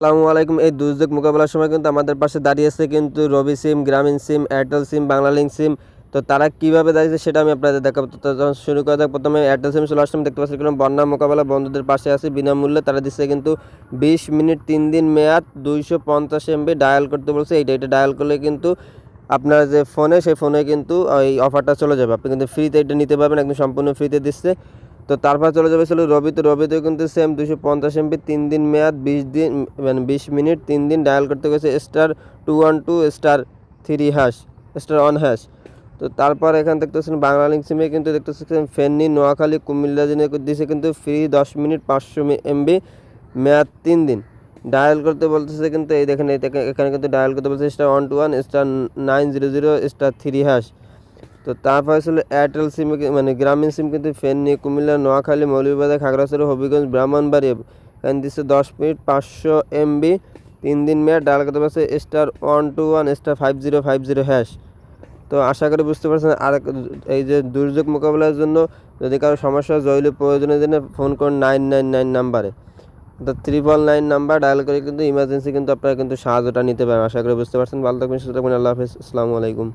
আসসালামু আলাইকুম। এই দুর্যোগ মোকাবেলার সময় কিন্তু আমাদের পাশে দাঁড়িয়েছে কিন্তু রবি সিম, গ্রামীণ সিম, এয়ারটেল সিম, বাংলালিংক সিম। তো তারা কিভাবে দাঁড়িয়েছে সেটা আমি আপনাদের দেখাবো। তো যখন শুরু করা যাক, প্রথমে এয়ারটেল সিম চলে আসলাম। দেখতে পাচ্ছি এখানে বন্যা মোকাবেলা বন্ধুদের পাশে আছে বিনামূল্যে। তারা দিচ্ছে কিন্তু 20 মিনিট 3 দিন মেয়াদ 250 MB ডায়াল করতে বলছে। এটা ডায়াল করলে কিন্তু আপনার যে ফোনে সেই ফোনে কিন্তু এই অফারটা চলে যাবে। আপনি কিন্তু ফ্রিতে এটা নিতে পারবেন, একদম সম্পূর্ণ ফ্রিতে দিচ্ছে। তো তারপর চলে যাবে রবিতেও কিন্তু সেম 250 MB 3 দিন মেয়াদ 20 দিন, মানে 20 মিনিট 3 দিন ডায়াল করতে গেছে *212*3# *1#। তো তারপর এখানে দেখতেছেন বাংলালিংক সিমে কিন্তু দেখতেছেন ফেনী, নোয়াখালী, কুমিল্লা জেনে দিছে কিন্তু ফ্রি 10 মিনিট 500 MB মেয়াদ 3 দিন ডায়াল করতে বলতেছে। কিন্তু এই দেখেন এখানে কিন্তু ডায়াল করতে বলছে *121*900*3#। তো তারপর ছিল এয়ারটেল সিম, মানে গ্রামীণ সিম কিন্তু ফেনী, কুমিল্লা, নোয়াখালী, মৌলভীবাজার, খাগড়াছড়ি, হবিগঞ্জ, ব্রাহ্মণবাড়িয়া এখানে দিচ্ছে 10 মিনিট 500 MB 3 দিন মেয়াদ ডায়াল করতে পারছে *121*5050#। তো আশা করি বুঝতে পারছেন। আর এই যে দুর্যোগ মোকাবেলার জন্য যদি কারো সমস্যা জরুরি প্রয়োজনের জন্য ফোন করুন 999 নাম্বারে। তো 999 নাম্বার ডায়াল করে কিন্তু ইমার্জেন্সি কিন্তু আপনারা কিন্তু সাহায্যটা নিতে পারেন। আশা করি বুঝতে পারছেন। ভালো থাকবেন, সুস্থ থাকবেন। আল্লাহ হাফেজ। আসসালামু আলাইকুম।